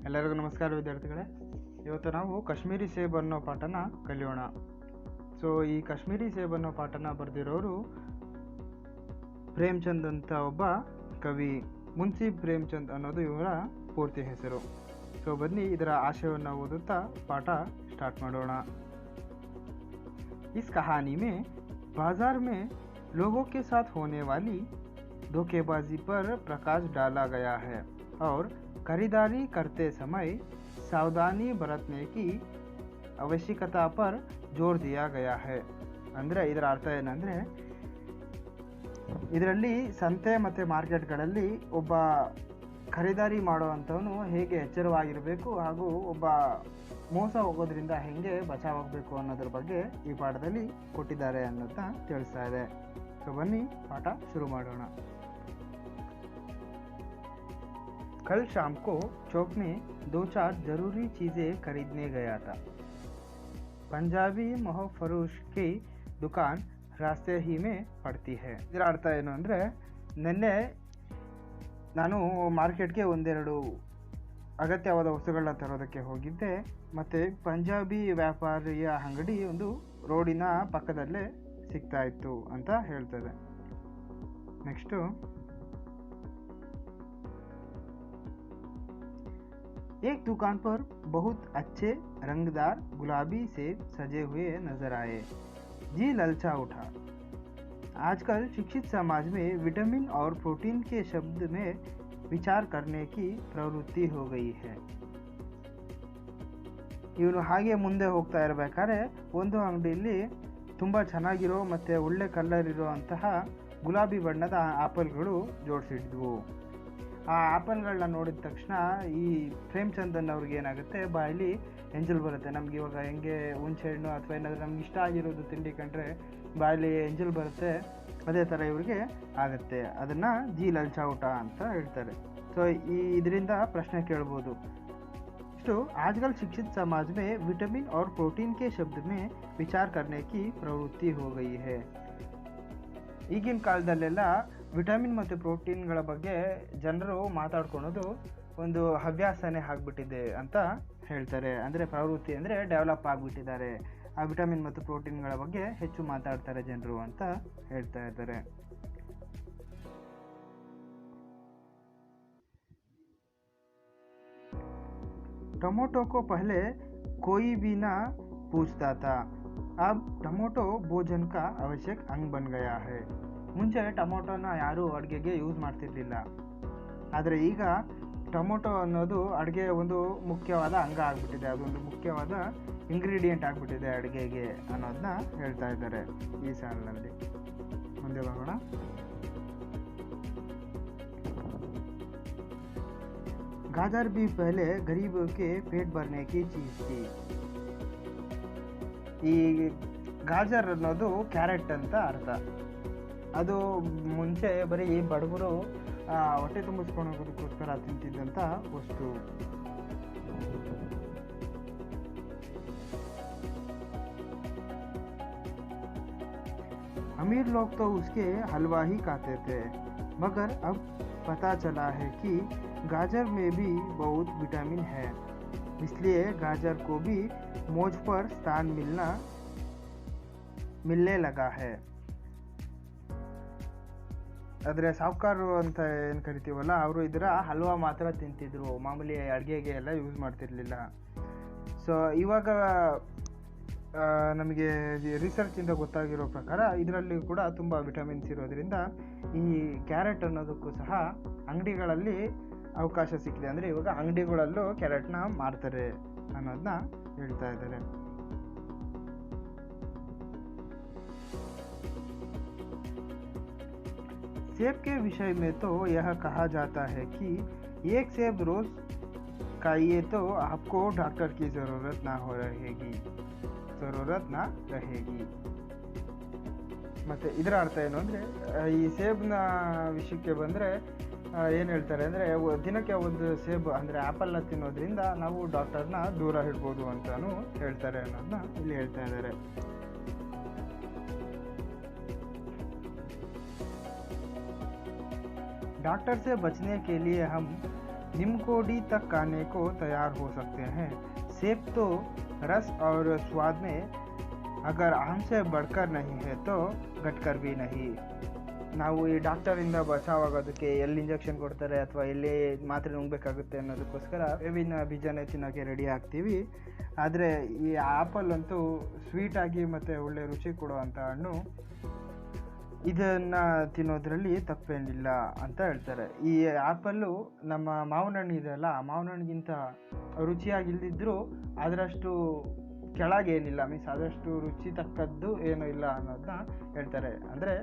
ಎಲ್ಲರಿಗೂ ನಮಸ್ಕಾರ ವಿದ್ಯಾರ್ಥಿಗಳೇ. ಇವತ್ತು ನಾವು ಕಾಶ್ಮೀರಿ ಸೇಬ್ ಅನ್ನೋ ಪಾಠನ ಕಲಿಯೋಣ. ಸೊ ಈ ಕಾಶ್ಮೀರಿ ಸೇಬ್ ಅನ್ನೋ ಪಾಠನ ಬರೆದಿರೋರು ಪ್ರೇಮ್ಚಂದ್ ಅಂತ ಒಬ್ಬ ಕವಿ. ಮುನ್ಸಿ ಪ್ರೇಮ್ಚಂದ್ ಅನ್ನೋದು ಇವರ ಪೂರ್ತಿ ಹೆಸರು. ಸೊ ಬನ್ನಿ ಇದರ ಆಶಯವನ್ನು ಓದುತ್ತಾ ಪಾಠ ಸ್ಟಾರ್ಟ್ ಮಾಡೋಣ. इस कहानी में बाजार में लोगों के साथ होने वाली धोखेबाजी पर प्रकाश डाला गया है और खरीदारी करते समय सावधानी बरतने की ಅವಶ್ಯಕತೆ पर ಜೋರ್ दिया गया है. ಅಂದರೆ ಇದರ ಅರ್ಥ ಏನಂದರೆ, ಇದರಲ್ಲಿ ಸಂತೆ ಮತ್ತು ಮಾರ್ಕೆಟ್ಗಳಲ್ಲಿ ಒಬ್ಬ ಖರೀದಾರಿ ಮಾಡುವಂಥವನು ಹೇಗೆ ಎಚ್ಚರವಾಗಿರಬೇಕು ಹಾಗೂ ಒಬ್ಬ ಮೋಸ ಹೋಗೋದ್ರಿಂದ ಹೇಗೆ ಬಚಾವಾಗಬೇಕು ಅನ್ನೋದ್ರ ಬಗ್ಗೆ ಈ ಪಾಠದಲ್ಲಿ ಕೊಟ್ಟಿದ್ದಾರೆ ಅನ್ನೋದನ್ನ ತಿಳಿಸ್ತಾ ಇದೆ. ಸೊ ಬನ್ನಿ ಪಾಠ ಶುರು ಮಾಡೋಣ. कल शाम को चौक में 2-4 ज़रूरी चीज़ें खरीदने गया था. पंजाबी मोहफरोश की दुकान रास्ते ही में पड़ती है. ಇದರ ಅರ್ಥ ಏನು ಅಂದರೆ, ನಿನ್ನೆ ನಾನು ಮಾರ್ಕೆಟ್ಗೆ ಒಂದೆರಡು ಅಗತ್ಯವಾದ ವಸ್ತುಗಳನ್ನ ತರೋದಕ್ಕೆ ಹೋಗಿದ್ದೆ ಮತ್ತು ಪಂಜಾಬಿ ವ್ಯಾಪಾರಿಯ ಅಂಗಡಿ ಒಂದು ರೋಡಿನ ಪಕ್ಕದಲ್ಲೇ ಸಿಗ್ತಾ ಇತ್ತು ಅಂತ ಹೇಳ್ತದೆ. ನೆಕ್ಸ್ಟು, एक दुकान पर बहुत अच्छे रंगदार गुलाबी सेब सजे हुए नजर आए. जी ललचा उठा. आजकल शिक्षित समाज में विटामिन और प्रोटीन के शब्द में विचार करने की प्रवृत्ति हो गई है. ಇವನು ಹಾಗೆ ಮುಂದೆ ಹೋಗ್ತಾ ಇರಬೇಕಾದ್ರೆ ಒಂದು ಅಂಗಡಿಯಲ್ಲಿ ತುಂಬ ಚೆನ್ನಾಗಿರೋ ಮತ್ತು ಒಳ್ಳೆ ಕಲರ್ ಇರುವಂತಹ ಗುಲಾಬಿ ಬಣ್ಣದ ಆಪಲ್ಗಳು ಜೋಡಿಸಿದ್ವು. ಆ ಆ್ಯಪಲ್ಗಳನ್ನ ನೋಡಿದ ತಕ್ಷಣ ಈ ಪ್ರೇಮ್ಚಂದನ್ ಅವ್ರಿಗೆ ಏನಾಗುತ್ತೆ, ಬಾಯಲ್ಲಿ ಎಂಜಲ್ ಬರುತ್ತೆ. ನಮ್ಗೆ ಇವಾಗ ಹೆಂಗೆ ಹುಣಸೆ ಹಣ್ಣು ಅಥವಾ ಏನಾದರೂ ನಮ್ಗೆ ಇಷ್ಟ ಆಗಿರೋದು ತಿಂಡಿ ಕಂಡ್ರೆ ಬಾಯಲ್ಲಿ ಎಂಜಲ್ ಬರುತ್ತೆ, ಅದೇ ಥರ ಇವ್ರಿಗೆ ಆಗುತ್ತೆ. ಅದನ್ನು ಜಿ ಲಲ್ಚಾ ಊಟ ಅಂತ ಹೇಳ್ತಾರೆ. ಸೊ ಇದರಿಂದ ಪ್ರಶ್ನೆ ಕೇಳ್ಬೋದು. ಇಷ್ಟು आजकल शिक्षित समाज में विटामिन और प्रोटीन के शब्द में विचार करने की प्रवृत्ति हो गई है. ಈಗಿನ ಕಾಲದಲ್ಲೆಲ್ಲ ವಿಟಮಿನ್ ಮತ್ತು ಪ್ರೋಟೀನ್ಗಳ ಬಗ್ಗೆ ಜನರು ಮಾತಾಡ್ಕೊಳೋದು ಒಂದು ಹವ್ಯಾಸನೇ ಆಗಿಬಿಟ್ಟಿದೆ ಅಂತ ಹೇಳ್ತಾರೆ. ಅಂದರೆ ಪ್ರವೃತ್ತಿ ಅಂದರೆ ಡೆವಲಪ್ ಆಗಿಬಿಟ್ಟಿದ್ದಾರೆ. ಆ ವಿಟಮಿನ್ ಮತ್ತು ಪ್ರೋಟೀನ್ಗಳ ಬಗ್ಗೆ ಹೆಚ್ಚು ಮಾತಾಡ್ತಾರೆ ಜನರು ಅಂತ ಹೇಳ್ತಾ ಇದ್ದಾರೆ. टमाटो को पहले कोई भी ना पूछता था. अब टमाटो भोजन का आवश्यक अंग बन गया है. ಮುಂಚೆ ಟೊಮೊಟೊನ ಯಾರೂ ಅಡುಗೆಗೆ ಯೂಸ್ ಮಾಡ್ತಿರ್ಲಿಲ್ಲ, ಆದರೆ ಈಗ ಟೊಮೊಟೊ ಅನ್ನೋದು ಅಡುಗೆಯ ಒಂದು ಮುಖ್ಯವಾದ ಅಂಗ ಆಗಿಬಿಟ್ಟಿದೆ. ಅದೊಂದು ಮುಖ್ಯವಾದ ಇಂಗ್ರೀಡಿಯೆಂಟ್ ಆಗಿಬಿಟ್ಟಿದೆ ಅಡುಗೆಗೆ ಅನ್ನೋದನ್ನ ಹೇಳ್ತಾ ಇದ್ದಾರೆ ಈ ಸಾಲಿನಲ್ಲಿ. ಮುಂದೆ ಹೋಗೋಣ. गाजर भी पहले गरीबों के पेट भरने की चीज़ थी. ಈ ಗಾಜರ್ ಅನ್ನೋದು ಕ್ಯಾರೆಟ್ ಅಂತ ಅರ್ಥ. ಅದು ಮುಂಚೆ ಬರೀ ಬಡವರು ಹೊಟ್ಟೆ ತುಂಬಿಸ್ಕೊಳ್ಳೋದಕ್ಕೋಸ್ಕರ ತಿಂತಿದ್ದಂಥ ವಸ್ತು. अमीर लोग तो उसके हलवा ही खाते थे, मगर अब पता चला है कि गाजर में भी बहुत विटामिन है, इसलिए गाजर को भी मोज पर स्थान मिलने लगा है. ಆದರೆ ಸಾವುಕಾರರು ಅಂತ ಏನು ಕರಿತೀವಲ್ಲ, ಅವರು ಇದರ ಹಲ್ವಾ ಮಾತ್ರ ತಿಂತಿದ್ರು, ಮಾಮೂಲಿ ಅಡುಗೆಗೆ ಎಲ್ಲ ಯೂಸ್ ಮಾಡ್ತಿರ್ಲಿಲ್ಲ. ಸೊ ಇವಾಗ ನಮಗೆ ರಿಸರ್ಚಿಂದ ಗೊತ್ತಾಗಿರೋ ಪ್ರಕಾರ ಇದರಲ್ಲಿ ಕೂಡ ತುಂಬ ವಿಟಮಿನ್ಸ್ ಇರೋದ್ರಿಂದ ಈ ಕ್ಯಾರೆಟ್ ಅನ್ನೋದಕ್ಕೂ ಸಹ ಅಂಗಡಿಗಳಲ್ಲಿ ಅವಕಾಶ ಸಿಕ್ಕಿದೆ. ಅಂದರೆ ಇವಾಗ ಅಂಗಡಿಗಳಲ್ಲೂ ಕ್ಯಾರೆಟ್ನ ಮಾರ್ತಾರೆ ಅನ್ನೋದನ್ನ ಹೇಳ್ತಾ ಇದ್ದಾರೆ. सेब के विषय में तो यह कहा जाता है कि एक सेब रोज खाइए तो आपको डॉक्टर की ज़रूरत ना रहेगी. ಮತ್ತು ಇದರ ಅರ್ಥ ಏನು ಅಂದರೆ, ಈ ಸೇಬ್ನ ವಿಷಯಕ್ಕೆ ಬಂದರೆ ಏನು ಹೇಳ್ತಾರೆ ಅಂದರೆ, ದಿನಕ್ಕೆ ಒಂದು ಸೇಬ್ ಅಂದರೆ ಆ್ಯಪಲ್ನ ತಿನ್ನೋದ್ರಿಂದ ನಾವು ಡಾಕ್ಟರ್ನ ದೂರ ಇಡ್ಬೋದು ಅಂತಲೂ ಹೇಳ್ತಾರೆ ಅನ್ನೋದನ್ನ ಇಲ್ಲಿ ಹೇಳ್ತಾ ಇದ್ದಾರೆ. डॉक्टर से बचने के लिए हम निमकोडी तक खाने को तैयार हो सकते हैं। सेब तो रस और स्वाद में अगर आम से बढ़कर नहीं है तो घटकर भी नहीं। ನಾವು ಈ ಡಾಕ್ಟರಿಂದ ಬಚಾವಾಗೋದಕ್ಕೆ ಎಲ್ಲಿ ಇಂಜೆಕ್ಷನ್ ಕೊಡ್ತಾರೆ ಅಥವಾ ಎಲ್ಲಿ ಮಾತ್ರೆ ನುಂಗಬೇಕಾಗುತ್ತೆ ಅನ್ನೋದಕ್ಕೋಸ್ಕರ ಬೇವಿನ ಬೀಜನೇ ತಿನ್ನೋಕ್ಕೆ ರೆಡಿ ಆಗ್ತೀವಿ. ಆದರೆ ಈ ಆ್ಯಪಲ್ ಅಂತೂ ಸ್ವೀಟಾಗಿ ಮತ್ತು ಒಳ್ಳೆ ರುಚಿ ಕೊಡುವಂಥ ಹಣ್ಣು. ಇದನ್ನು ತಿನ್ನೋದ್ರಲ್ಲಿ ತಪ್ಪೇನಿಲ್ಲ ಅಂತ ಹೇಳ್ತಾರೆ. ಈ ಆ್ಯಪಲ್ಲು ನಮ್ಮ ಮಾವಿನ ಹಣ್ಣು ಇದೆಯಲ್ಲ, ಮಾವಿನ ಹಣ್ಣಿಗಿಂತ ರುಚಿಯಾಗಿಲ್ಲದಿದ್ದರೂ ಅದರಷ್ಟು ಕೆಳಗೇನಿಲ್ಲ, ಮೀನ್ಸ್ ಆದಷ್ಟು ರುಚಿ ತಕ್ಕದ್ದು ಏನೂ ಇಲ್ಲ ಅನ್ನೋದನ್ನ ಹೇಳ್ತಾರೆ. ಅಂದರೆ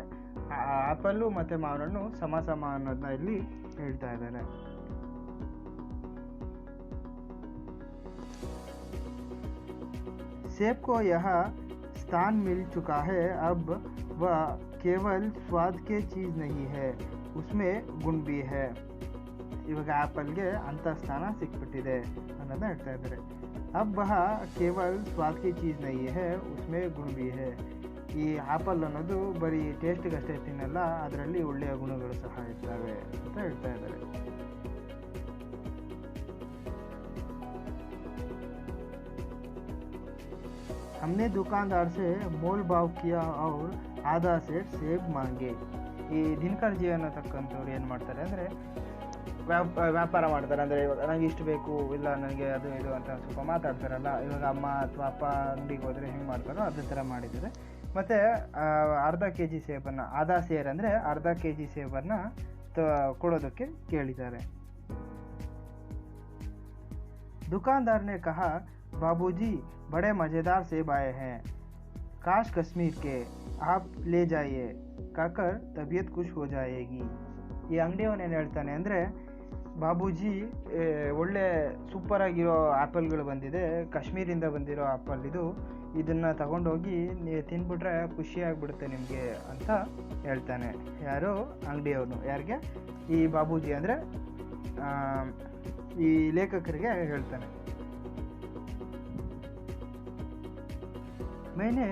ಆ್ಯಪಲ್ಲು ಮತ್ತು ಮಾವಿನ ಹಣ್ಣು ಸಮ ಅನ್ನೋದನ್ನ ಇಲ್ಲಿ ಹೇಳ್ತಾ ಇದ್ದಾರೆ. सेब को यह स्थान मिल चुका है, अब वह केवल स्वाद के चीज़ नहीं है, उसमें गुण भी है. ಇವಾಗ ಆ್ಯಪಲ್ಗೆ ಅಂಥ ಸ್ಥಾನ ಸಿಕ್ಬಿಟ್ಟಿದೆ ಅನ್ನೋದನ್ನ ಹೇಳ್ತಾ ಇದ್ದಾರೆ. अब वह केवल स्वाद की चीज़ नहीं है, उसमें गुण भी है. ಈ ಆ್ಯಪಲ್ ಅನ್ನೋದು ಬರೀ ಟೇಸ್ಟಿಗಷ್ಟೇ ತಿನ್ನಲ್ಲ, ಅದರಲ್ಲಿ ಒಳ್ಳೆಯ ಗುಣಗಳು ಸಹ ಇರ್ತವೆ ಅಂತ ಹೇಳ್ತಾ ಇದ್ದಾರೆ. हमने दुकानदार से मोल भाव किया और आधा सेट सेब मांगे. ಈ ದಿನಕರ್ ಜಿ ಅನ್ನತಕ್ಕಂಥವ್ರು ಏನು ಮಾಡ್ತಾರೆ ಅಂದರೆ ವ್ಯಾಪಾರ ಮಾಡ್ತಾರೆ. ಅಂದರೆ ಇವಾಗ ನನಗೆ ಇಷ್ಟು ಬೇಕು, ಇಲ್ಲ ನನಗೆ ಅದು ಇದು ಅಂತ ಸ್ವಲ್ಪ ಮಾತಾಡ್ತಾರಲ್ಲ. ಇವಾಗ ಅಮ್ಮ ಅಥವಾ ಅಪ್ಪ ಅಂಗಡಿಗೆ ಹೋದರೆ ಹೆಂಗೆ ಮಾಡ್ತಾರೋ ಅದೇ ಥರ ಮಾಡಿದ್ದಾರೆ. ಮತ್ತು ಅರ್ಧ ಕೆ ಜಿ ಸೇಬನ್ನು, ಆಧಾ ಸೇರ್ ಅಂದರೆ ಅರ್ಧ ಕೆ ಜಿ ಸೇಬನ್ನು ಕೊಡೋದಕ್ಕೆ ಕೇಳಿದ್ದಾರೆ. दुकानदार ने कहा, बाबूजी बड़े मज़ेदार सेब आए हैं, काश कश्मीर के, आप ले जाइए, कहकर तबीयत खुश हो जाएगी. ಈ ಅಂಗಡಿಯವನೇನು ಹೇಳ್ತಾನೆ ಅಂದರೆ, ಬಾಬೂಜಿ ಒಳ್ಳೆ ಸೂಪರಾಗಿರೋ ಆ್ಯಪಲ್ಗಳು ಬಂದಿದೆ, ಕಾಶ್ಮೀರಿಂದ ಬಂದಿರೋ ಆ್ಯಪಲ್ ಇದು, ಇದನ್ನು ತಗೊಂಡೋಗಿ ತಿನ್ಬಿಟ್ರೆ ಖುಷಿಯಾಗಿಬಿಡುತ್ತೆ ನಿಮಗೆ ಅಂತ ಹೇಳ್ತಾನೆ. ಯಾರು? ಅಂಗಡಿಯವನು. ಯಾರಿಗೆ? ಈ ಬಾಬೂಜಿ ಅಂದರೆ ಈ ಲೇಖಕರಿಗೆ ಹೇಳ್ತಾನೆ. मैंने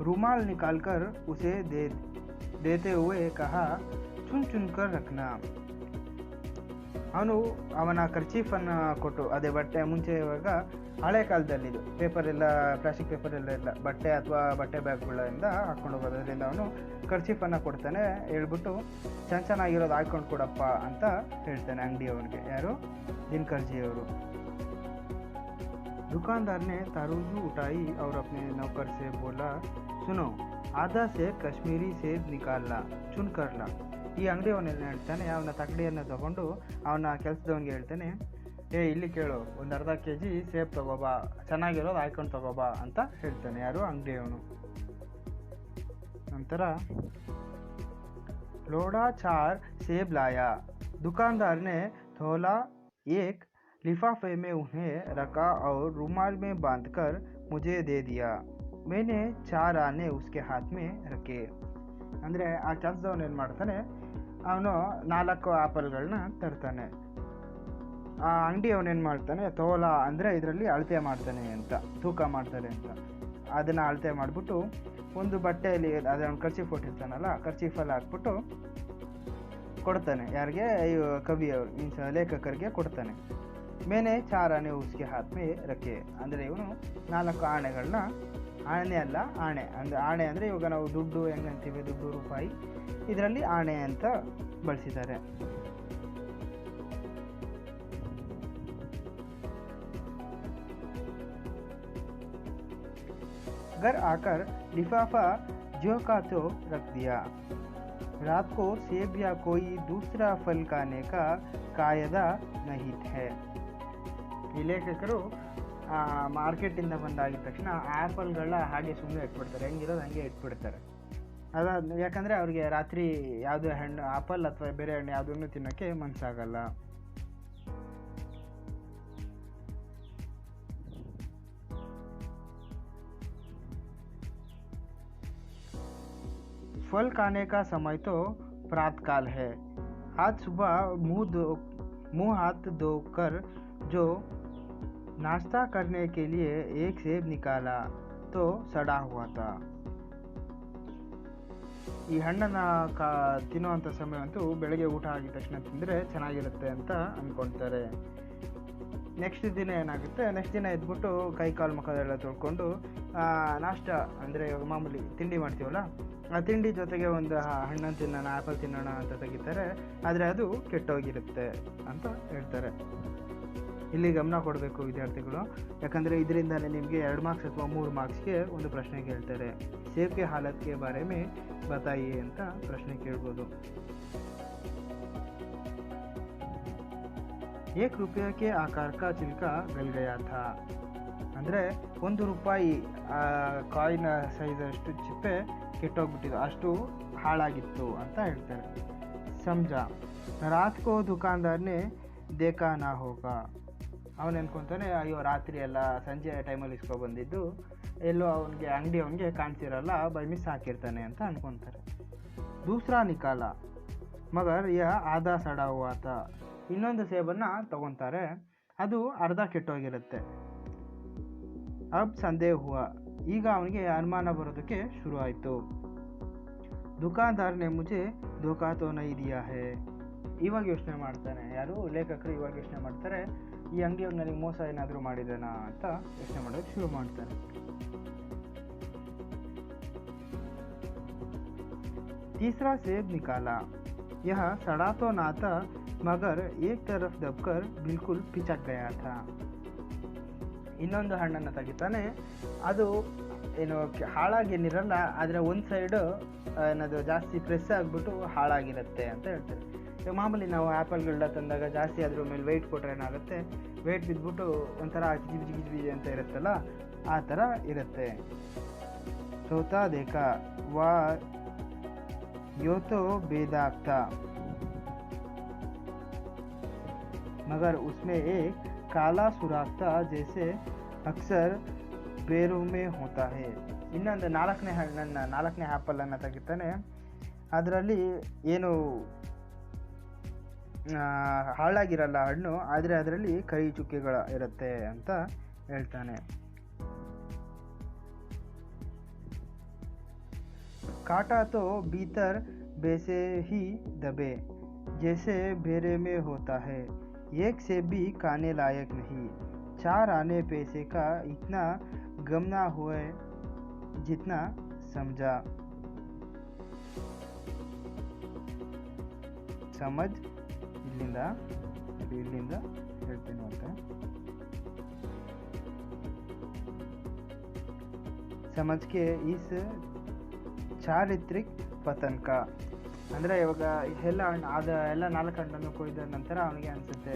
रुमाल निकालकर उसे देते हुए कहा, चुन चुन कर रखना. ಅವನು ಅವನ ಕರ್ಚೀಫನ್ನು ಕೊಟ್ಟು, ಅದೇ ಬಟ್ಟೆ, ಮುಂಚೆ ಇವಾಗ ಹಳೆ ಕಾಲದಲ್ಲಿದ್ದು ಪೇಪರ್ ಎಲ್ಲ, ಪ್ಲಾಸ್ಟಿಕ್ ಪೇಪರ್ ಎಲ್ಲ ಇಲ್ಲ, ಬಟ್ಟೆ ಅಥವಾ ಬಟ್ಟೆ ಬ್ಯಾಗ್ಗಳಿಂದ ಹಾಕ್ಕೊಂಡು ಹೋಗೋದ್ರಿಂದ ಅವನು ಕರ್ಚೀಫನ್ನು ಕೊಡ್ತಾನೆ. ಹೇಳ್ಬಿಟ್ಟು ಚೆನ್ನಾಗಿರೋದು ಹಾಕ್ಕೊಂಡು ಕೊಡಪ್ಪ ಅಂತ ಹೇಳ್ತಾನೆ ಅಂಗಡಿಯವನಿಗೆ. ಯಾರು? ದಿನಕರ್ ಜಿ ಅವರು. दुकानदार ने तराजू उठाई और अपने नौकर से बोला, सुनो, आधा सेब कश्मीरी सेब निकालना, चुन करना. ಈ ಅಂಗಡಿಯವನೇನು ಹೇಳ್ತಾನೆ, ಅವನ ತಗಡಿಯನ್ನು ತಗೊಂಡು ಅವನ ಕೆಲಸದವನಿಗೆ ಹೇಳ್ತಾನೆ, ಇಲ್ಲಿ ಕೇಳು, ಒಂದು ಅರ್ಧ ಕೆ ಜಿ ಸೇಬ್ ತಗೋಬಾ, ಚೆನ್ನಾಗಿರೋದು ಹಾಯ್ಕೊಂಡು ತಗೋಬಾ ಅಂತ ಹೇಳ್ತಾನೆ. ಯಾರು? ಅಂಗಡಿಯವನು. ನಂತರ लोड़ा 4 सेब लाया. दुकानदार ने थोला एक लिफाफे में उन्हें रखा और रुमाल में बांधकर मुझे दे दिया. मैंने 4 आने उसके हाथ में रखे. ಅಂದರೆ ಆ ಕೆಲಸದವನು ಏನು ಮಾಡ್ತಾನೆ, ಅವನು 4 ಆ್ಯಪಲ್ಗಳನ್ನ ತರ್ತಾನೆ. ಆ ಅಂಗಡಿಯವನೇನು ಮಾಡ್ತಾನೆ, ತೋಲಾ ಅಂದರೆ ಇದರಲ್ಲಿ ಅಳತೆ ಮಾಡ್ತಾನೆ ಅಂತ, ತೂಕ ಮಾಡ್ತಾನೆ ಅಂತ. ಅದನ್ನು ಅಳತೆ ಮಾಡಿಬಿಟ್ಟು ಒಂದು ಬಟ್ಟೆಯಲ್ಲಿ, ಅದೇ ಅವ್ನು ಕರ್ಚೀಫ್ ಕೊಟ್ಟಿರ್ತಾನಲ್ಲ, ಕರ್ಚೀಫಲ್ಲಿ ಹಾಕ್ಬಿಟ್ಟು ಕೊಡ್ತಾನೆ. ಯಾರಿಗೆ? ಕವಿಯವರು, ಮೀನ್ಸ್ ಲೇಖಕರಿಗೆ ಕೊಡ್ತಾನೆ. ಮೇನೆ 4 ಆನೆ ಉಸ್ಕೆ ಹಾತ್ ಮೇ ರಕ್ಕೆ. ಅಂದರೆ ಇವನು 4 ಆಣೆಗಳನ್ನ, ಆಣೆ ಅಲ್ಲ ಆಣೆ, ಅಂದರೆ ಆಣೆ ಅಂದರೆ ಇವಾಗ ನಾವು ದುಡ್ಡು ಹೆಂಗಂತೀವಿ, ದುಡ್ಡು ರೂಪಾಯಿ, ಇದರಲ್ಲಿ ಆಣೆ ಅಂತ ಬಳಸಿದ್ದಾರೆ. घर आकर लिफाफा जो का तो रख दिया. रात को सेब या कोई दूसरा फल खाने का कायदा नहीं है. ಈ ಲೇಖಕರು ಮಾರ್ಕೆಟಿಂದ ಬಂದಾಗಿದ ತಕ್ಷಣ ಆ್ಯಪಲ್ಗಳನ್ನ ಹಾಗೆ ಸುಮ್ಮನೆ ಇಟ್ಬಿಡ್ತಾರೆ, ಹೆಂಗಿರೋದು ಹಂಗೆ ಇಟ್ಬಿಡ್ತಾರೆ. ಅದಾದ ಯಾಕಂದರೆ ಅವ್ರಿಗೆ ರಾತ್ರಿ ಯಾವುದೇ ಹಣ್ಣು, ಆ್ಯಪಲ್ ಅಥವಾ ಬೇರೆ ಹಣ್ಣು ಯಾವುದನ್ನು ತಿನ್ನೋಕ್ಕೆ ಮನಸ್ಸಾಗಲ್ಲ. फल खाने का समय तो प्रातःकाल है. आज सुबह मुंह हाथ धोकर जो नाश्ता करने के लिए एक सेब निकाला तो सड़ा हुआ था. ಈ ಹಣ್ಣನ್ನು ತಿನ್ನುವಂಥ ಸಮಯ ಅಂತೂ ಬೆಳಗ್ಗೆ ಊಟ ಆಗಿದ ತಕ್ಷಣ ತಿಂದರೆ ಚೆನ್ನಾಗಿರುತ್ತೆ ಅಂತ ಅಂದ್ಕೊಳ್ತಾರೆ. ನೆಕ್ಸ್ಟ್ ದಿನ ಏನಾಗುತ್ತೆ, ನೆಕ್ಸ್ಟ್ ದಿನ ಎದ್ಬಿಟ್ಟು ಕೈ ಕಾಲು ಮುಖದೆಲ್ಲ ತೊಳ್ಕೊಂಡು ನಾಷ್ಟ ಅಂದರೆ ಮಾಮೂಲಿ ತಿಂಡಿ ಮಾಡ್ತೀವಲ್ಲ, ಆ ತಿಂಡಿ ಜೊತೆಗೆ ಒಂದು ಹಣ್ಣನ್ನು ತಿನ್ನೋಣ, ಆ್ಯಪಲ್ ತಿನ್ನೋಣ ಅಂತ ತೆಗಿತಾರೆ. ಆದರೆ ಅದು ಕೆಟ್ಟೋಗಿರುತ್ತೆ ಅಂತ ಹೇಳ್ತಾರೆ. ಇಲ್ಲಿ ಗಮನ ಕೊಡಬೇಕು ವಿದ್ಯಾರ್ಥಿಗಳು, ಯಾಕಂದರೆ ಇದರಿಂದಲೇ ನಿಮಗೆ 2 ಮಾರ್ಕ್ಸ್ ಅಥವಾ 3 ಮಾರ್ಕ್ಸ್ಗೆ ಒಂದು ಪ್ರಶ್ನೆ ಕೇಳ್ತಾರೆ. ಸೇಬ್ ಕೆ ಹಾಲತ್ ಕೆ ಬಾರೆ ಮೇ ಬತಾಯಿಯೇ ಅಂತ ಪ್ರಶ್ನೆ ಕೇಳ್ಬೋದು. 1 ರೂಪಾಯಿ ಕೆ ಆಕಾರ ಕಾ ಚಿಲ್ಕಾ ಗಲ್ ಗಯಾ ಥಾ, ಅಂದರೆ 1 ರೂಪಾಯಿ ಕಾಯಿನ ಸೈಜ್ ಅಷ್ಟು ಚಿಪ್ಪೆ ಕೆಟ್ಟೋಗ್ಬಿಟ್ಟಿದ್ದು, ಅಷ್ಟು ಹಾಳಾಗಿತ್ತು ಅಂತ ಹೇಳ್ತಾರೆ. ಸಮಜಾ ರಾತ್ ಕೋ ದುಕಾನ್ದಾರ್ನೇ ದೇಖಾ ನಾ ಹೋಗಾ, ಅವನು ಅನ್ಕೊತಾನೆ ಅಯ್ಯೋ ರಾತ್ರಿ ಎಲ್ಲ ಸಂಜೆ ಟೈಮಲ್ಲಿ ಇಸ್ಕೊಬಂದಿದ್ದು ಎಲ್ಲೋ ಅವನಿಗೆ ಕಾಣಿಸಿರಲ್ಲ, ಬೈ ಮಿಸ್ ಹಾಕಿರ್ತಾನೆ ಅಂತ ಅನ್ಕೊತಾರೆ. ದೂಸರಾ ನಿಕಾಲ ಮಗರ್ ಯಾ ಆಧಾ ಸಡಾ ಹುವಾ ಥಾ, ಇನ್ನೊಂದು ಸೇಬನ್ನು ತಗೊತಾರೆ, ಅದು ಅರ್ಧ ಕೆಟ್ಟೋಗಿರುತ್ತೆ. ಅಬ್ ಸಂದೇಹ ಹುವಾ, ಈಗ ಅವನಿಗೆ ಅನುಮಾನ ಬರೋದಕ್ಕೆ ಶುರು ಆಯಿತು. ದುಕಾನ್ದಾರ್ನೆ ಮುಜೆ ಧೋಕಾ ತೋ ನೈ ದಿಯಾ ಹೇ, ಇವಾಗ ಯೋಚನೆ ಮಾಡ್ತಾನೆ, ಯಾರು ಲೇಖಕರು ಇವಾಗ ಯೋಚನೆ ಮಾಡ್ತಾರೆ, ಈ ಅಂಗಡಿಯವ್ರು ನನಗೆ ಮೋಸ ಏನಾದರೂ ಮಾಡಿದಾನ ಅಂತ ಯೋಚನೆ ಮಾಡೋಕ್ಕೆ ಶುರು ಮಾಡ್ತಾರೆ. तीसरा सेब निकाला, यह सड़ा तो ना था मगर एक तरफ दबकर बिल्कुल पिचक गया था. ಇನ್ನೊಂದು ಹಣ್ಣನ್ನು ತೆಗಿತಾನೆ, ಅದು ಏನು ಹಾಳಾಗೇನಿರಲ್ಲ, ಆದರೆ ಒಂದು ಸೈಡು ಏನದು ಜಾಸ್ತಿ ಪ್ರೆಸ್ ಆಗಿಬಿಟ್ಟು ಹಾಳಾಗಿರುತ್ತೆ ಅಂತ ಹೇಳ್ತಾರೆ. ಈಗ ಮಾಮೂಲಿ ನಾವು ಆ್ಯಪಲ್ಗಳನ್ನ ತಂದಾಗ ಜಾಸ್ತಿ ಅದ್ರ ಮೇಲೆ ವೆಯ್ಟ್ ಕೊಟ್ಟರೆ ಏನಾಗುತ್ತೆ, ವೆಯ್ಟ್ ಬಿದ್ದುಬಿಟ್ಟು ಒಂಥರ ಗಿಜಿ ಅಂತ ಇರುತ್ತಲ್ಲ, ಆ ಥರ ಇರುತ್ತೆ. ಸೋತಾ ದೇಖಾ ವಾ यो तो बेदाग था मगर उसमें एक काला सुराख था जैसे अक्सर ಬೇರು ಮೇ ಹೋತಾ ಹೇ. ಇನ್ನೊಂದು 4ನೇ ಹಣ್ಣನ್ನು 4ನೇ ಆ್ಯಪಲನ್ನು ತೆಗಿತಾನೆ, ಅದರಲ್ಲಿ ಏನು ಹಾಳಾಗಿರಲ್ಲ ಹಣ್ಣು, ಆದರೆ ಅದರಲ್ಲಿ ಕೈ ಚುಕ್ಕೆಗಳು ಇರುತ್ತೆ ಅಂತ ಹೇಳ್ತಾನೆ. काटा तो भीतर वैसे ही दबे जैसे बेरे में होता है, एक से भी खाने लायक नहीं, 4 आने पैसे का इतना गम ना हुए जितना समझा. समझ ಇಲ್ಲಿಂದ ಹೇಳ್ತೀನಿ ಅಂತ. समझ के इस ಚಾರಿತ್ರಿಕ್ ಪತನ್ಕ, ಅಂದರೆ ಇವಾಗ ಎಲ್ಲ 4 ಹಣ್ಣನ್ನು ಕೊಯ್ದ ನಂತರ ಅವನಿಗೆ ಅನಿಸುತ್ತೆ,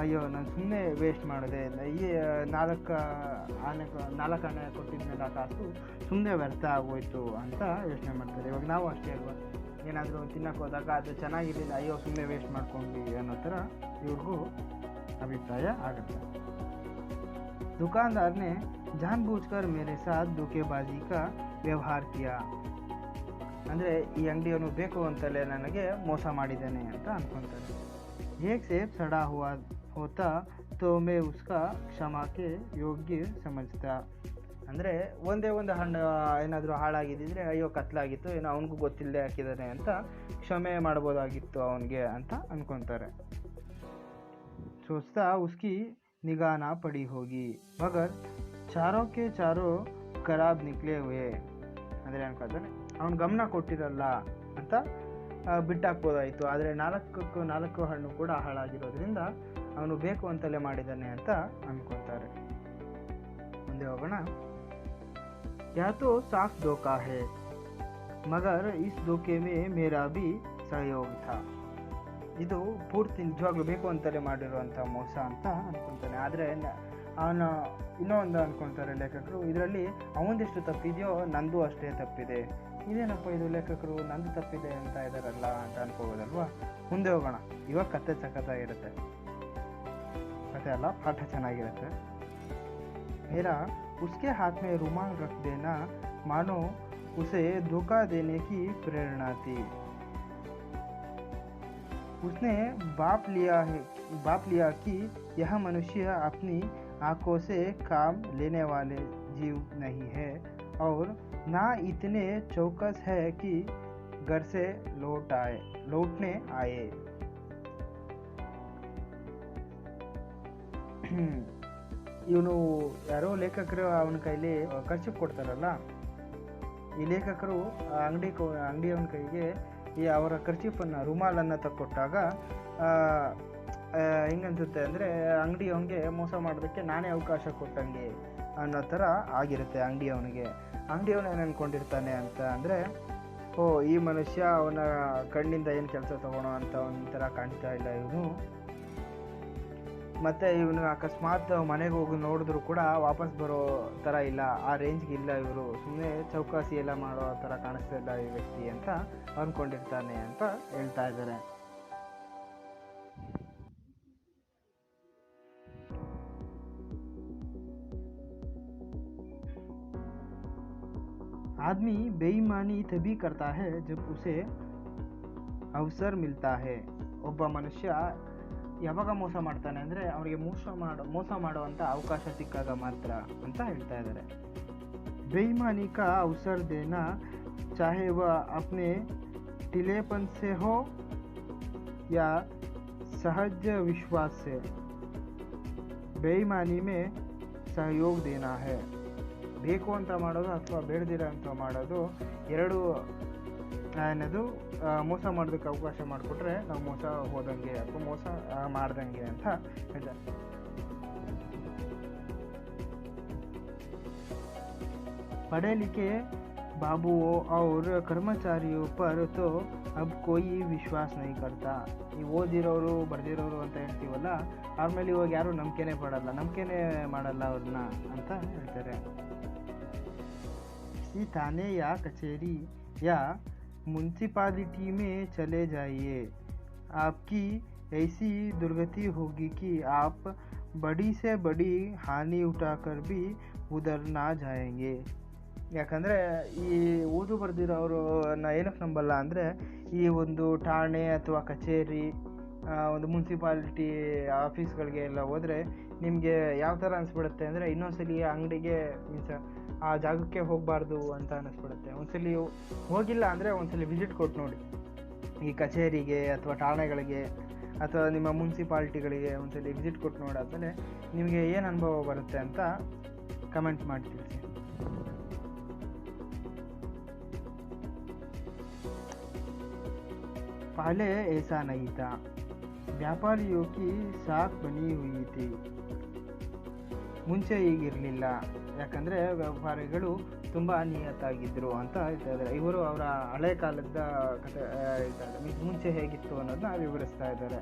ಅಯ್ಯೋ ನಾನು ಸುಮ್ಮನೆ ವೇಸ್ಟ್ ಮಾಡಿದೆ, ಈ 4 ಆನೆ ಕೊಟ್ಟಿದ್ಮೇಲೆ ಕಾಸು ಸುಮ್ಮನೆ ವ್ಯರ್ಥ ಆಗೋಯ್ತು ಅಂತ ಯೋಚನೆ ಮಾಡ್ತಾರೆ. ಇವಾಗ ನಾವು ಅಷ್ಟೇ ಅಲ್ವಾ, ಏನಾದರೂ ತಿನ್ನಕ್ಕೆ ಹೋದಾಗ ಅದು ಚೆನ್ನಾಗಿರಲಿಲ್ಲ, ಅಯ್ಯೋ ಸುಮ್ಮನೆ ವೇಸ್ಟ್ ಮಾಡ್ಕೊಂಡ್ವಿ ಅನ್ನೋ ಥರ ಇವ್ರಿಗೂ ಅಭಿಪ್ರಾಯ ಆಗುತ್ತೆ. ದುಕಾನ್ದಾರ್ನೇ ಜಾನ್ಬೂಜ್ಕರ್ ಮೇರೆ ಸಾಥ್ ಧೋಖೆಬಾಜಿ ಕಾ ವ್ಯವಹಾರ ಕಿಯಾ, ಅಂದರೆ ಈ ಅಂಗಡಿಯವನು ಬೇಕು ಅಂತಲೇ ನನಗೆ ಮೋಸ ಮಾಡಿದ್ದಾನೆ ಅಂತ ಅಂದ್ಕೊತಾರೆ. ಏಕ್ ಸೇಬ್ ಸಡಾ ಹುವಾ ಹೋತಾ ತೋ ಮೇ ಉಸ್ಕಾ ಕ್ಷಮಾಕ್ಕೆ ಯೋಗ್ಯ ಸಮಜ್ತಾ, ಅಂದರೆ ಒಂದೇ ಒಂದು ಹಣ್ಣು ಏನಾದರೂ ಹಾಳಾಗಿದ್ದಿದ್ರೆ ಅಯ್ಯೋ ಕತ್ಲಾಗಿತ್ತು, ಏನೋ ಅವನಿಗೂ ಗೊತ್ತಿಲ್ಲದೆ ಹಾಕಿದ್ದಾನೆ ಅಂತ ಕ್ಷಮೆ ಮಾಡ್ಬೋದಾಗಿತ್ತು ಅವನಿಗೆ ಅಂತ ಅಂದ್ಕೊತಾರೆ. ಸೋಚ್ತಾ ಉಸ್ಕಿ ನಿಗಾನ ಪಡಿ ಹೋಗಿ ಮಗರ್ ಚಾರೋ ಕೆ ಚಾರೋ ಖರಾಬ್ ನಿಕ್ಲೇ ಹುಯೇ, ಅಂದರೆ ಅನ್ಕೋತಾನೆ ಅವನು ಗಮನ ಕೊಟ್ಟಿರಲ್ಲ ಅಂತ ಬಿಟ್ಟಾಕ್ಬೋದಾಯಿತು, ಆದರೆ 4 ಹಣ್ಣು ಕೂಡ ಹಾಳಾಗಿರೋದ್ರಿಂದ ಅವನು ಬೇಕು ಅಂತಲೇ ಮಾಡಿದ್ದಾನೆ ಅಂತ ಅಂದ್ಕೊತಾರೆ. ಮುಂದೆ ಹೋಗೋಣ. ಯಾ ತೋ ಸಾಫ್ ಧೋಖಾ ಹೇ ಮಗರ್ ಇಸ್ ಧೋಖೆ ಮೇ ಮೇರಾ ಭಿ ಸಹಯೋಗ ಥಾ, ಇದು ಪೂರ್ತಿ ನಿಜವಾಗ್ಲೂ ಬೇಕು ಅಂತಲೇ ಮಾಡಿರುವಂಥ ಮೋಸ ಅಂತ ಅಂದ್ಕೊತಾನೆ. ಆದರೆ ಅವನು ಇನ್ನೊಂದು ಅಂದ್ಕೊಳ್ತಾರೆ ಲೇಖಕರು, ಇದರಲ್ಲಿ ಅವನದೆಷ್ಟು ತಪ್ಪಿದೆಯೋ ನಂದು ಅಷ್ಟೇ ತಪ್ಪಿದೆ, ಇದೇನಪ್ಪ ಇದು ಲೇಖಕರು ನಂದು ತಪ್ಪಿದೆ ಅಂತ ಇದ್ದಾರಲ್ಲ ಅಂತ ಅನ್ಕೋಬೋದಲ್ವಾ. ಮುಂದೆ ಹೋಗೋಣ. ಇವಾಗ ಕತೆ ಸಖತ್ತಾಗಿರುತ್ತೆ, ಕತೆ ಅಲ್ಲ ಪಾಠ ಚೆನ್ನಾಗಿರುತ್ತೆ. ಮೇರಾ ಉಸ್ಕೆ ಹಾತ್ ಮೇ ರುಮಾಲ್ ರಖ್ ದೇನಾ ಮಾನೋ ಉಸೆ ಧೋಖಾ ದೇನೆ ಕಿ ಪ್ರೇರಣಾ ಥಿ, उसने बाप लिया कि यह मनुष्य अपनी आंखों से काम लेने वाले जीव नहीं है और ना इतने चौकस है कि घर से लौटने आए। ಇವನು ಯಾರೋ ಲೇಖಕರು ಅವನ ಕೈಲಿ ಖರ್ಚು ಕೊಡ್ತಾರಲ್ಲ, ಈ ಲೇಖಕರು ಅಂಗಡಿಯವನ ಕೈಗೆ ಈ ಅವರ ಖರ್ಚಿಫನ್ನು ರುಮಾಲನ್ನು ತಕ್ಕೊಟ್ಟಾಗ ಹೆಂಗನ್ಸುತ್ತೆ ಅಂದರೆ ಅಂಗಡಿಯವನಿಗೆ ಮೋಸ ಮಾಡೋದಕ್ಕೆ ನಾನೇ ಅವಕಾಶ ಕೊಟ್ಟಂಗೆ ಅನ್ನೋ ಥರ ಆಗಿರುತ್ತೆ ಅಂಗಡಿಯವನಿಗೆ ಏನು ಅಂದ್ಕೊಂಡಿರ್ತಾನೆ ಅಂತ ಅಂದರೆ, ಓ ಈ ಮನುಷ್ಯ ಅವನ ಕಣ್ಣಿಂದ ಏನು ಕೆಲಸ ತಗೊಳ್ಳೋ ಅಂತ ಒಂಥರ ಕಾಣ್ತಾ ಇಲ್ಲ ಇವನು, ಮತ್ತು ಇವನು ಅಕಸ್ಮಾತ್ ಮನೆಗೆ ಹೋಗಿ ನೋಡಿದ್ರು ಕೂಡ ವಾಪಸ್ ಬರೋ ಥರ ಇಲ್ಲ, ಆ ರೇಂಜ್ಗೆ ಇಲ್ಲ, ಇವರು ಸುಮ್ಮನೆ ಚೌಕಾಸಿ ಎಲ್ಲ ಮಾಡೋ ಥರ ಕಾಣಿಸ್ತಾ ಇಲ್ಲ ಈ ವ್ಯಕ್ತಿ ಅಂತ ಅಂದ್ಕೊಂಡಿರ್ತಾನೆ ಅಂತ ಹೇಳ್ತಾ ಇದ್ದಾರೆ. आदमी बेईमानी तभी करता है जब उसे अवसर मिलता है. ಒಬ್ಬ ಮನುಷ್ಯ ಯಾವಾಗ ಮೋಸ ಮಾಡ್ತಾನೆ ಅಂದರೆ ಅವನಿಗೆ ಮೋಸ ಮಾಡುವಂಥ ಅವಕಾಶ ಸಿಕ್ಕಾಗ ಮಾತ್ರ ಅಂತ ಹೇಳ್ತಾ ಇದ್ದಾರೆ. बेईमानी का अवसर देना चाहे वह अपने ढीलेपन से हो या सहज विश्वास से, बेईमानी में सहयोग देना है. ಬೇಕು ಅಂತ ಮಾಡೋದು ಅಥವಾ ಬೇಡದಿರೋ ಅಂತ ಮಾಡೋದು ಎರಡು ಏನದು ಮೋಸ ಮಾಡೋದಕ್ಕೆ ಅವಕಾಶ ಮಾಡಿಕೊಟ್ರೆ ನಾವು ಮೋಸ ಹೋದಂಗೆ ಅಥವಾ ಮೋಸ ಮಾಡ್ದಂಗೆ ಅಂತ ಹೇಳ್ತಾರೆ. पढ़े लिखे बाबुओं और कर्मचारियों पर तो अब कोई विश्वास नहीं करता. ಈ ಓದಿರೋರು ಬರ್ದಿರೋರು ಅಂತ ಹೇಳ್ತೀವಲ್ಲ, ಅವ್ರ ಮೇಲೆ ಇವಾಗ ಯಾರು ನಂಬಿಕೆನೇ ಮಾಡಲ್ಲ ಅವ್ರನ್ನ ಅಂತ ಹೇಳ್ತಾರೆ. किसी थाने या कचहरी या म्यूनसिपालिटी में चले जाइए, आपकी ऐसी दुर्गति होगी कि आप बड़ी से बड़ी हानि उठाकर भी उधर ना जाएंगे. ಯಾಕಂದರೆ ಈ ಓದು ಬರ್ದಿರೋರು ಏನಕ್ಕೆ ನಂಬಲ್ಲ ಅಂದರೆ, ಈ ಒಂದು ಠಾಣೆ ಅಥವಾ ಕಚೇರಿ, ಒಂದು ಮುನ್ಸಿಪಾಲಿಟಿ ಆಫೀಸ್ಗಳಿಗೆ ಎಲ್ಲ ಹೋದರೆ ನಿಮಗೆ ಯಾವ ಥರ ಅನಿಸ್ಬಿಡುತ್ತೆ ಅಂದರೆ, ಇನ್ನೊಂದ್ಸಲಿ ಅಂಗಡಿಗೆ ಮೀನ್ಸ್ ಆ ಜಾಗಕ್ಕೆ ಹೋಗಬಾರ್ದು ಅಂತ ಅನ್ನಿಸ್ಬಿಡುತ್ತೆ. ಒಂದ್ಸಲಿ ಹೋಗಿಲ್ಲ ಅಂದರೆ ಒಂದ್ಸಲಿ ವಿಸಿಟ್ ಕೊಟ್ಟು ನೋಡಿ, ಈ ಕಚೇರಿಗೆ ಅಥವಾ ಠಾಣೆಗಳಿಗೆ ಅಥವಾ ನಿಮ್ಮ ಮುನ್ಸಿಪಾಲ್ಟಿಗಳಿಗೆ ಒಂದ್ಸಲಿ ವಿಸಿಟ್ ಕೊಟ್ಟು ನೋಡಾದ್ಮೇಲೆ ನಿಮಗೆ ಏನು ಅನುಭವ ಬರುತ್ತೆ ಅಂತ ಕಮೆಂಟ್ ಮಾಡಿ ತಿಳಿಸಿ. पहले ऐसा नहीं था, व्यापारियों की साख बनी हुई थी. ಮುಂಚೆ ಈಗಿರಲಿಲ್ಲ, ಯಾಕಂದರೆ ವ್ಯಾಪಾರಿಗಳು ತುಂಬ ನಿಯತ್ತಾಗಿದ್ದರು ಅಂತ ಹೇಳ್ತಾ ಇದ್ದಾರೆ. ಇವರು ಅವರ ಹಳೆ ಕಾಲದ ಕಥೆ ಹೇಳ್ತಾ ಇದ್ದಾರೆ, ಮುಂಚೆ ಹೇಗಿತ್ತು ಅನ್ನೋದನ್ನ ವಿವರಿಸ್ತಾ ಇದ್ದಾರೆ.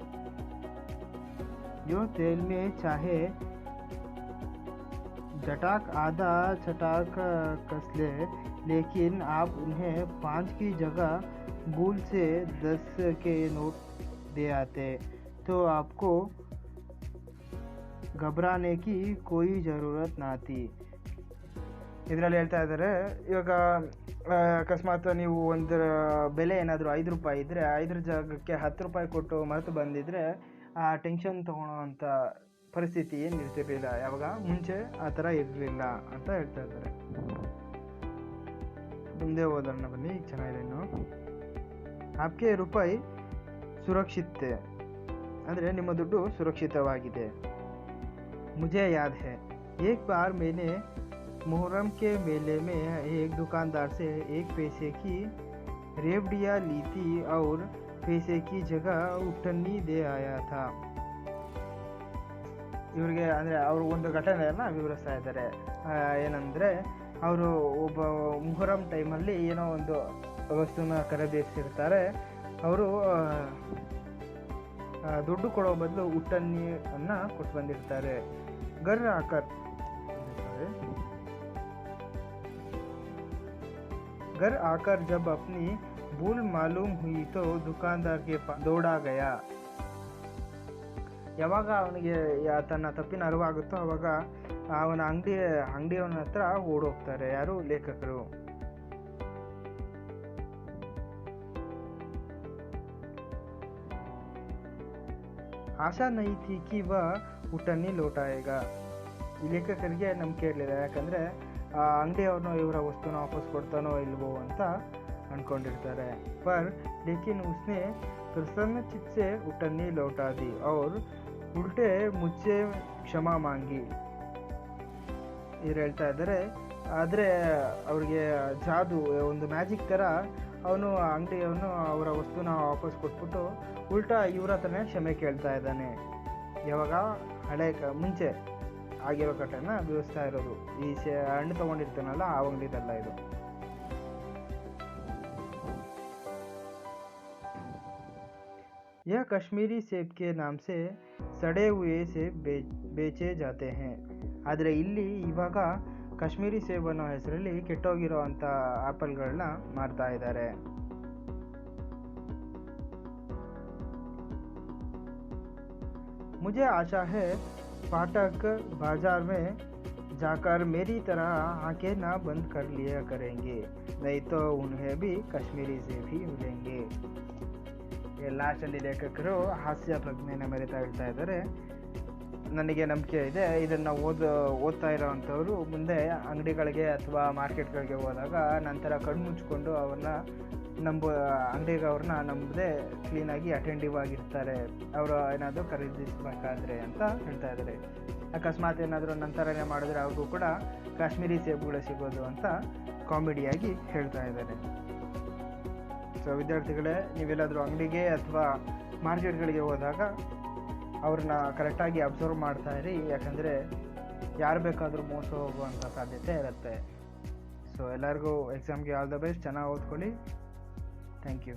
ಯೋ ತೇಲ್ ಮೇ ಚಾಹೆ जटाक आधा चटाक कस ले, लेकिन आप उन्हें 5 की जगह भूल से 10 के नोट दे आते तो आपको घबराने की कोई ज़रूरत ना थी. ಇದರಲ್ಲಿ ಹೇಳ್ತಾ ಇದ್ದಾರೆ, ಇವಾಗ ಅಕಸ್ಮಾತ್ ನೀವು ಒಂದು ಬೆಲೆ ಏನಾದರೂ 5 ರೂಪಾಯಿ ಇದ್ದರೆ 5 ಜಾಗಕ್ಕೆ 10 ರೂಪಾಯಿ ಕೊಟ್ಟು ಮರೆತು ಬಂದಿದ್ದರೆ ಆ ಟೆನ್ಷನ್ ತೊಗೊಳೋ ಅಂಥ ಪರಿಸ್ಥಿತಿ ಏನು ಇರ್ತಿರಲಿಲ್ಲ. ಯಾವಾಗ ಮುಂಚೆ ಆ ಥರ ಇರಲಿಲ್ಲ ಅಂತ ಹೇಳ್ತಾ ಇದ್ದಾರೆ. ಮುಂದೆ ಓದೋಣ ಬನ್ನಿ, ಈಗ ಚೆನ್ನಾಗಿದೆ. ಇನ್ನು ಆಪ್ಕೆ ರೂಪಾಯಿ ಸುರಕ್ಷಿತ ಅಂದರೆ ನಿಮ್ಮ ದುಡ್ಡು ಸುರಕ್ಷಿತವಾಗಿದೆ. मुझे याद है एक बार मैंने मुहर्रम के मेले में एक दुकानदार से 1 पैसे की रेवड़ियाँ ली थी और पैसे की जगह उठन्नी दे आया था. ಇವರಿಗೆ ಅಂದರೆ ಅವರು ಒಂದು ಘಟನೆಯನ್ನು ವಿವರಿಸ್ತಾ ಇದ್ದಾರೆ. ಏನಂದರೆ ಅವರು ಒಬ್ಬ ಮುಹರಂ ಟೈಮಲ್ಲಿ ಏನೋ ಒಂದು ವಸ್ತುನ ಖರೀದಿಸಿರ್ತಾರೆ. ಅವರು ದುಡ್ಡು ಕೊಡೋ ಬದಲು ಉಟ್ಟನ್ನಿಯನ್ನು ಕೊಟ್ಟು ಬಂದಿರ್ತಾರೆ. घर आकर जब अपनी भूल मालूम हुई तो दुकानदार के पास दौड़ा गया. ಯಾವಾಗ ಅವನಿಗೆ ತನ್ನ ತಪ್ಪಿನ ಅರಿವಾಗುತ್ತೋ ಆವಾಗ ಅವನ ಅಂಗಡಿಯವನ ಹತ್ರ ಓಡೋಗ್ತಾರೆ ಯಾರು, ಲೇಖಕರು. ಆಶಾ ನಹೀ ಥಿ ಕಿ ವಹ ಉಟ್ಟನ್ನಿ ಲೌಟಾಯೇಗಾ. ಈ ಲೇಖಕರಿಗೆ ನಂಬಿಕೆ ಇರಲಿಲ್ಲ, ಯಾಕಂದರೆ ಅಂಗಡಿಯವ್ರನ್ನೋ ಇವರ ವಸ್ತುನ ವಾಪಸ್ ಕೊಡ್ತಾನೋ ಇಲ್ವೋ ಅಂತ ಅಂದ್ಕೊಂಡಿರ್ತಾರೆ. पर लेकिन उसने प्रसन्नचित्त से उठन्नी लौटा दी और उल्टे मुझसे क्षमा मांगी. ಇವ್ರು ಹೇಳ್ತಾ ಇದ್ದಾರೆ. ಆದರೆ ಅವ್ರಿಗೆ ಜಾದು ಒಂದು ಮ್ಯಾಜಿಕ್ ಥರ ಅವನು ಅಂಗಡಿಯವನು ಅವರ ವಸ್ತುನ ವಾಪಸ್ ಕೊಟ್ಬಿಟ್ಟು ಉಲ್ಟಾ ಇವ್ರ ಹತ್ರನೇ ಕ್ಷಮೆ ಕೇಳ್ತಾ ಇದ್ದಾನೆ. ಯಾವಾಗ ಮುಂಚೆ ಆಗಿರೋ ಘಟನೆ ಬಿಡಿಸ್ತಾ ಇರೋದು. ಈ ಹಣ್ಣು ತೊಗೊಂಡಿರ್ತಾನಲ್ಲ ಆ ಅಂಗಡಿದಲ್ಲ ಇದು. यह कश्मीरी सेब के नाम से सड़े हुए सेब बेचे जाते हैं. ಆದರೆ ಇಲ್ಲಿ ಇವಾಗ ಕಾಶ್ಮೀರಿ ಸೇಬ್ ಅನ್ನೋ ಹೆಸರಲ್ಲಿ ಕೆಟ್ಟೋಗಿರೋ ಅಂಥ ಆಪಲ್ಗಳನ್ನ ಮಾರ್ತಾ ಇದ್ದಾರೆ. मुझे आशा है पाठक बाजार में जाकर मेरी तरह आंखें ना बंद कर लिया करेंगे, नहीं तो उन्हें भी कश्मीरी सेब ही मिलेंगे. ಲಾಸ್ಟಲ್ಲಿ ಲೇಖಕರು ಹಾಸ್ಯ ಪ್ರಜ್ಞೆನ ಮೆರೆತಾ ಹೇಳ್ತಾ ಇದ್ದಾರೆ. ನನಗೆ ನಂಬಿಕೆ ಇದೆ, ಇದನ್ನು ಓದ್ತಾ ಇರೋವಂಥವ್ರು ಮುಂದೆ ಅಂಗಡಿಗಳಿಗೆ ಅಥವಾ ಮಾರ್ಕೆಟ್ಗಳಿಗೆ ಹೋದಾಗ ನಂತರ ಕಣ್ಣು ಮುಚ್ಕೊಂಡು ಅಂಗಡಿಗವ್ರನ್ನ ನಂಬದೆ ಕ್ಲೀನಾಗಿ ಅಟೆಂಟಿವ್ ಆಗಿರ್ತಾರೆ ಅವರು ಏನಾದರೂ ಖರೀದಿಸಬೇಕಾದ್ರೆ ಅಂತ ಹೇಳ್ತಾ ಇದ್ದಾರೆ. ಅಕಸ್ಮಾತ್ ಏನಾದರೂ ನಂತರನೇ ಮಾಡಿದ್ರೆ ಅವ್ರಿಗೂ ಕೂಡ ಕಾಶ್ಮೀರಿ ಸೇಬುಗಳು ಸಿಗೋದು ಅಂತ ಕಾಮಿಡಿಯಾಗಿ ಹೇಳ್ತಾ ಇದ್ದಾರೆ. ಸೊ ವಿದ್ಯಾರ್ಥಿಗಳೇ, ನೀವೆಲ್ಲಾದರೂ ಅಂಗಡಿಗೆ ಅಥವಾ ಮಾರ್ಕೆಟ್ಗಳಿಗೆ ಹೋದಾಗ ಅವ್ರನ್ನ ಕರೆಕ್ಟಾಗಿ ಅಬ್ಸರ್ವ್ ಮಾಡ್ತಾ ಇರಿ. ಯಾಕಂದರೆ ಯಾರು ಬೇಕಾದರೂ ಮೋಸ ಹೋಗುವಂಥ ಸಾಧ್ಯತೆ ಇರುತ್ತೆ. ಸೊ ಎಲ್ಲರಿಗೂ ಎಕ್ಸಾಮ್ಗೆ ಆಲ್ ದ ಬೆಸ್ಟ್. ಚೆನ್ನಾಗಿ ಓದ್ಕೊಳ್ಳಿ. Thank you.